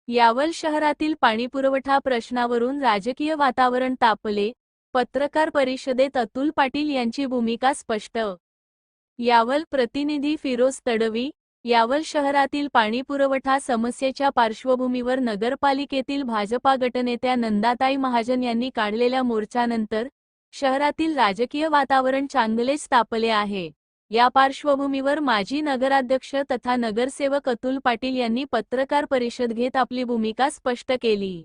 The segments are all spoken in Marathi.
यावल शहरातील पाणीपुरवठा प्रश्नावरून राजकीय वातावरण तापले. पत्रकार परिषदेत अतुल पाटील यांची भूमिका स्पष्ट. यावल प्रतिनिधी फिरोज तडवी. यावल शहरातील पाणीपुरवठा समस्येच्या पार्श्वभूमीवर नगरपालिकेतील भाजपा गटनेत्या नंदाताई महाजन यांनी काढलेल्या मोर्चानंतर शहरातील राजकीय वातावरण चांगलेच तापले आहे. या पार्श्वभूमीवर माजी नगराध्यक्ष तथा नगरसेवक अतुल पाटील यांनी पत्रकार परिषद घेत आपली भूमिका स्पष्ट केली.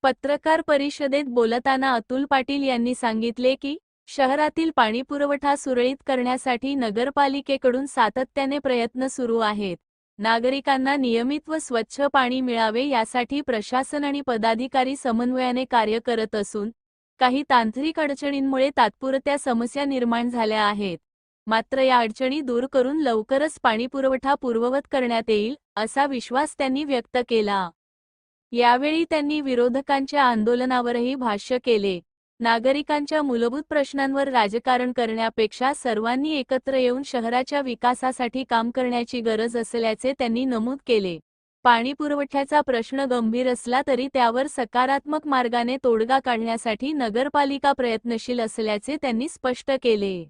पत्रकार परिषदेत बोलताना अतुल पाटील यांनी सांगितले की शहरातील पाणीपुरवठा सुरळीत करण्यासाठी नगरपालिकेकडून सातत्याने प्रयत्न सुरू आहेत. नागरिकांना नियमित व स्वच्छ पाणी मिळावे यासाठी प्रशासन आणि पदाधिकारी समन्वयाने कार्य करत असून काही तांत्रिक अडचणींमुळे तात्पुरत्या समस्या निर्माण झाल्या आहेत. मात्र या अडचणी दूर करून लवकरच पाणीपुरवठा पूर्ववत करण्यात येईल असा विश्वास त्यांनी व्यक्त केला. यावेळी त्यांनी विरोधकांच्या आंदोलनावरही भाष्य केले. नागरिकांच्या मूलभूत प्रश्नांवर राजकारण करण्यापेक्षा सर्वांनी एकत्र येऊन शहराच्या विकासासाठी काम करण्याची गरज असल्याचे त्यांनी नमूद केले. पाणीपुरवठ्याचा प्रश्न गंभीर असला तरी त्यावर सकारात्मक मार्गाने तोडगा काढण्यासाठी नगरपालिका प्रयत्नशील असल्याचे त्यांनी स्पष्ट केले.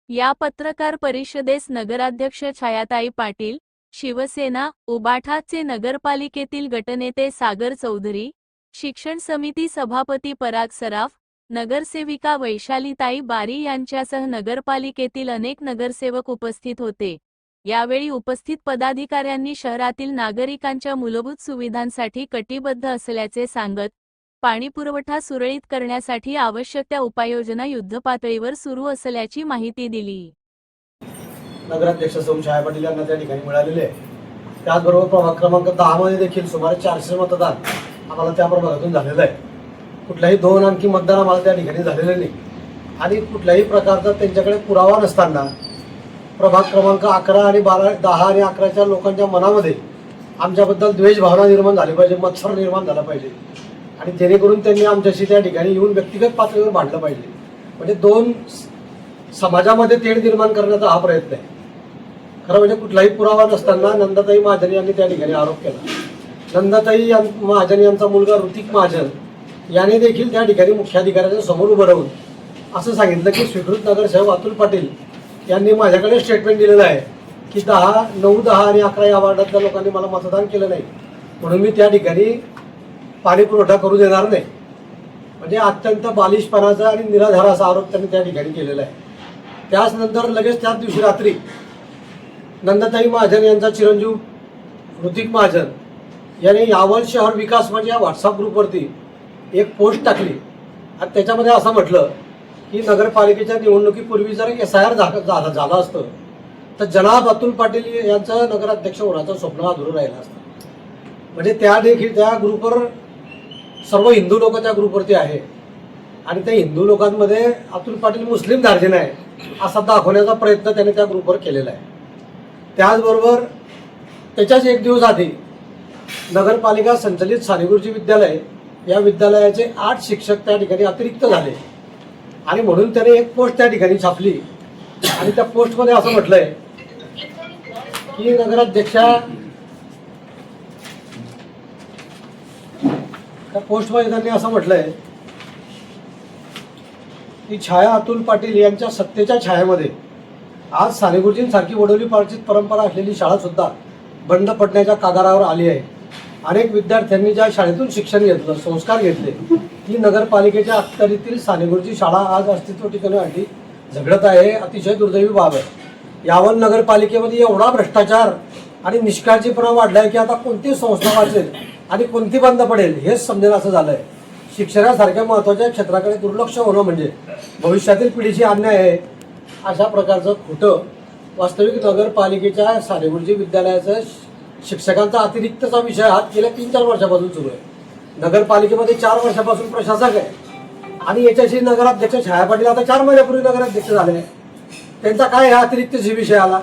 या पत्रकार परिषदेस नगराध्यक्ष छायाताई पाटील, शिवसेना उबाठाचे नगरपालिकेतील गटनेते सागर चौधरी, शिक्षण समिती सभापती पराग सराफ, नगरसेविका वैशालीताई बारी यांच्यासह नगरपालिकेतील अनेक नगरसेवक उपस्थित होते. यावेळी उपस्थित पदाधिकाऱ्यांनी शहरातील नागरिकांच्या मूलभूत सुविधांसाठी कटिबद्ध असल्याचे सांगत पाणीपुरवठा सुरळीत करण्यासाठी आवश्यक त्या उपाययोजना युद्धपातळीवर सुरू असल्याची माहिती दिली. नगराध्यक्ष सौ छाया पाटील यांना त्या ठिकाणी मिळालेले आहे. त्याचबरोबर प्रभाग क्रमांक 10 मध्ये देखील सुमारे 400 मतदान आम्हाला त्या प्रभागातून झालेलं आहे. कुठल्याही 2 अंकी मतदान आम्हाला त्या ठिकाणी झालेलं नाही आणि कुठल्याही प्रकारचा त्यांच्याकडे पुरावा नसताना प्रभाग क्रमांक 11 आणि 12, 10 आणि 11च्या लोकांच्या मनामध्ये आमच्याबद्दल द्वेष भावना निर्माण झाली पाहिजे, मत्सर निर्माण झाला पाहिजे आणि जेणेकरून त्यांनी आमच्याशी त्या ठिकाणी येऊन व्यक्तिगत पातळीवर भांडलं पाहिजे. म्हणजे 2 समाजामध्ये तेढ निर्माण करण्याचा हा प्रयत्न आहे. खरं म्हणजे कुठलाही पुरावा नसताना नंदाताई महाजन यांनी त्या ठिकाणी आरोप केला. नंदाताई महाजन यांचा मुलगा ऋतिक महाजन याने देखील त्या ठिकाणी मुख्याधिकाऱ्यांच्या समोर उभं राहून असं सांगितलं की स्वीकृत नगरसेवक अतुल पाटील यांनी माझ्याकडे स्टेटमेंट दिलेलं आहे की 9, 10 आणि 11 या वार्डातल्या लोकांनी मला मतदान केलं नाही म्हणून मी त्या ठिकाणी पाणी पुरवठा करू देणार नाही. म्हणजे अत्यंत बालिशपणाचा आणि निराधार असा आरोप त्यांनी त्या ठिकाणी केलेला आहे. त्याच नंतर लगेच त्याच दिवशी रात्री नंदाताई महाजन यांचा चिरंजीव ऋतिक महाजन याने यावल शहर विकास म्हणजे या व्हॉट्सअप ग्रुपवरती एक पोस्ट टाकली आणि त्याच्यामध्ये असं म्हटलं की नगरपालिकेच्या निवडणुकीपूर्वी जर SIR झालं असतं तर जनाब अतुल पाटील यांचं नगराध्यक्ष होण्याचं स्वप्न अधुरं राहिलं असतं. म्हणजे त्या ग्रुपवर सर्व हिंदू लोक त्या ग्रुपवरती आहे आणि त्या हिंदू लोकांमध्ये अतुल पाटील मुस्लिम धार्जिन आहे असा दाखवण्याचा प्रयत्न त्याने त्या ग्रुपवर केलेला आहे. त्याचबरोबर त्याच्याच 1 दिवस आधी नगरपालिका संचलित सानेगुरुजी विद्यालय या विद्यालयाचे 8 शिक्षक त्या ठिकाणी अतिरिक्त झाले आणि म्हणून त्याने एक पोस्ट त्या ठिकाणी छापली आणि त्या पोस्टमध्ये असं म्हटलंय की नगराध्यक्षा त्या पोस्टमध्ये त्यांनी असं म्हटलंय की छाया अतुल पाटील यांच्या सत्तेच्या छायामध्ये आज सानेगुरुजींसारखी वडोली पार्चित परंपरा असलेली शाळा सुद्धा बंद पडण्याच्या कागारावर आली आहे. अनेक विद्यार्थ्यांनी ज्या शाळेतून शिक्षण घेतलं, संस्कार घेतले, ती नगरपालिकेच्या अखत्यारीतील सानेगुरुजी शाळा आज अस्तित्व टिकवण्यासाठी झगडत आहे. अतिशय दुर्दैवी बाब आहे. यावल नगरपालिकेमध्ये एवढा भ्रष्टाचार आणि निष्काळजीपणा वाढलाय की आता कोणती संस्था वाचेल आणि कोणती बंद पडेल हेच समजेल असं झालंय. शिक्षणासारख्या महत्त्वाच्या क्षेत्राकडे दुर्लक्ष होणं म्हणजे भविष्यातील पिढीची अन्याय आहे. अशा प्रकारचं खोटं वास्तविक नगरपालिकेच्या सानेगुरुजी विद्यालयाचं शिक्षकांचा अतिरिक्तचा विषय हा गेल्या 3-4 वर्षापासून सुरू आहे. नगरपालिकेमध्ये 4 वर्षापासून प्रशासक आहे आणि याच्याशी नगराध्यक्ष छाया पाटील आता 4 महिन्यापूर्वी नगराध्यक्ष झाले. त्यांचा काय हा अतिरिक्त विषय आला?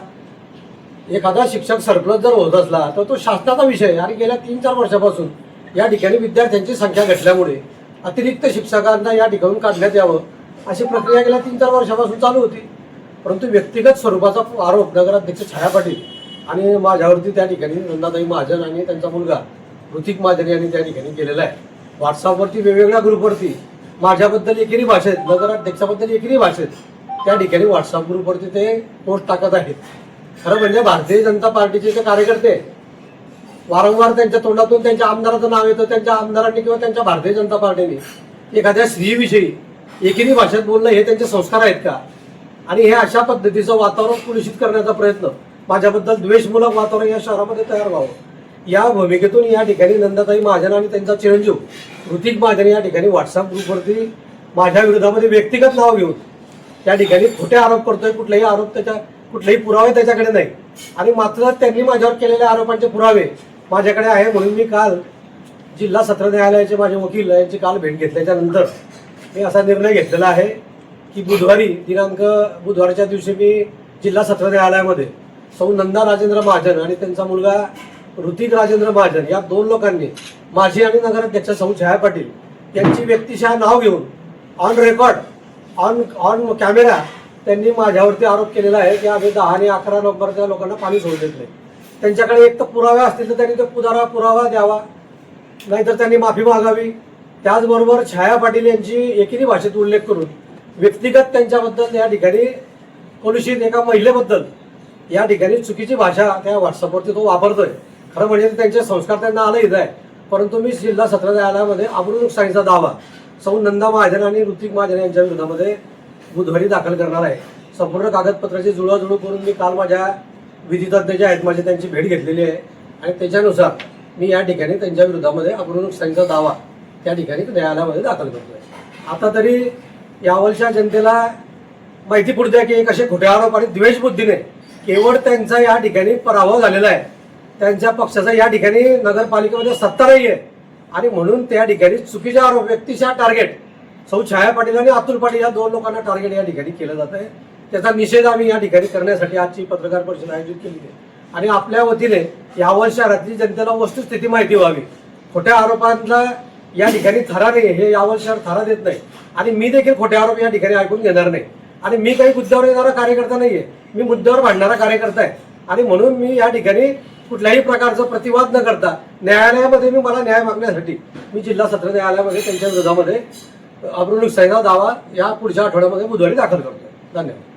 एखादा शिक्षक सरप्लस जर होत असला तर तो शासनाचा विषय आहे आणि गेल्या 3-4 वर्षापासून या ठिकाणी विद्यार्थ्यांची संख्या घटल्यामुळे अतिरिक्त शिक्षकांना या ठिकाणून काढण्यात यावं अशी प्रक्रिया गेल्या 3-4 वर्षापासून चालू होती. परंतु व्यक्तिगत स्वरूपाचा आरोप नगराध्यक्ष छाया पाटील आणि माझ्यावरती त्या ठिकाणी नंदाताई महाजन आणि त्यांचा मुलगा ऋतिक महाजन यांनी त्या ठिकाणी केलेला आहे. व्हॉट्सअपवरती वेगवेगळ्या ग्रुपवरती माझ्याबद्दल एकेरी भाषेत, नगराध्यक्षाबद्दल एकेरी भाषेत त्या ठिकाणी व्हॉट्सअप ग्रुपवरती ते पोस्ट टाकत आहेत. खरं म्हणजे भारतीय जनता पार्टीचे ते कार्यकर्ते वारंवार त्यांच्या तोंडातून त्यांच्या आमदाराचं नाव येतं. त्यांच्या आमदारांनी किंवा त्यांच्या भारतीय जनता पार्टीने एखाद्या स्त्रीविषयी एकेरी भाषेत बोलणं हे त्यांचे संस्कार आहेत का? आणि हे अशा पद्धतीचं वातावरण कुलुषित करण्याचा प्रयत्न, माझ्याबद्दल द्वेषमूलक वातावरण या शहरामध्ये तयार व्हावं, या भूमिकेतून या ठिकाणी नंदाताई महाजन आणि त्यांचा चिरंजीव ऋतिक महाजन या ठिकाणी व्हॉट्सअप ग्रुपवरती माझ्या विरोधामध्ये व्यक्तिगत नाव घेऊन त्या ठिकाणी खोटे आरोप करतोय. कुठलेही पुरावे त्याच्याकडे नाही. आणि मात्र त्यांनी माझ्यावर केलेल्या आरोपांचे पुरावे माझ्याकडे आहे. म्हणून मी काल जिल्हा सत्र न्यायालयाचे माझे वकील यांची काल भेट घेतल्याच्या नंतर मी असा निर्णय घेतलेला आहे की बुधवारच्या दिवशी मी जिल्हा सत्र न्यायालयामध्ये सौ नंदा राजेंद्र महाजन आणि त्यांचा मुलगा ऋतिक राजेंद्र महाजन या 2 लोकांनी माझी आणि नगराध्यक्ष सौ छाया पाटील यांची व्यक्तिशः नाव घेऊन ऑन रेकॉर्ड ऑन कॅमेरा त्यांनी माझ्यावरती आरोप केलेला आहे की आम्ही 10 आणि 11 नोव्हेंबरच्या लोकांना पाणी सोडून देत नाही. त्यांच्याकडे एक तर पुरावे असतील तर त्यांनी तो पुरावा द्यावा, नाहीतर त्यांनी माफी मागावी. त्याचबरोबर छाया पाटील यांची एकेरी भाषेत उल्लेख करून व्यक्तिगत त्यांच्याबद्दल या ठिकाणी कलुषित एका महिलेबद्दल या ठिकाणी चुकीची भाषा त्या व्हॉट्सअपवरती तो वापरतोय. खरं म्हणजे त्यांचे संस्कार त्यांना आलं इथं आहे. परंतु मी जिल्हा सत्र न्यायालयामध्ये अब्रू नुकसानीचा दावा सौ नंदा महाजन आणि ऋतिक महाजन यांच्या विरोधामध्ये बुधवारी दाखल करणार आहे. संपूर्ण कागदपत्राची जुळवाजुळव करून मी काल माझ्या विधितज्ञ जे आहेत माझी त्यांची भेट घेतलेली आहे आणि त्याच्यानुसार मी या ठिकाणी त्यांच्या विरोधामध्ये अब्रू नुकसानीचा दावा त्या ठिकाणी न्यायालयामध्ये दाखल करतोय. आता तरी यावलच्या जनतेला माहिती पडते की एक असे खोटे आरोप आणि द्वेषबुद्धीने केवळ त्यांचा या ठिकाणी पराभव झालेला आहे. त्यांच्या पक्षाचा या ठिकाणी नगरपालिकेमध्ये सत्ता नाही आहे आणि म्हणून त्या ठिकाणी चुकीचे आरोप व्यक्तिशः टार्गेट सौ छाया पाटील आणि अतुल पाटील या 2 लोकांना टार्गेट या ठिकाणी केलं जात आहे. त्याचा निषेध आम्ही या ठिकाणी करण्यासाठी आजची पत्रकार परिषद आयोजित केली आहे. आणि आपल्या वतीने यावल शहरातली जनतेला वस्तुस्थिती माहिती व्हावी. खोट्या आरोपांना या ठिकाणी थारा नाही, हे यावल शहर थारा देत नाही. आणि मी देखील खोटे आरोप या ठिकाणी ऐकून घेणार नाही. आणि मी काही मुद्द्यावर येणारा कार्यकर्ता नाहीये, मी मुद्द्यावर भांडणारा कार्यकर्ता आहे. आणि म्हणून मी या ठिकाणी कुठल्याही प्रकारचा प्रतिवाद न करता न्यायालयामध्ये मला न्याय मागण्यासाठी मी जिल्हा सत्र न्यायालयामध्ये त्यांच्या विरोधामध्ये अब्रू नुकसानीचा दावा या पुढच्या आठवड्यामध्ये बुधवारी दाखल करतो. धन्यवाद.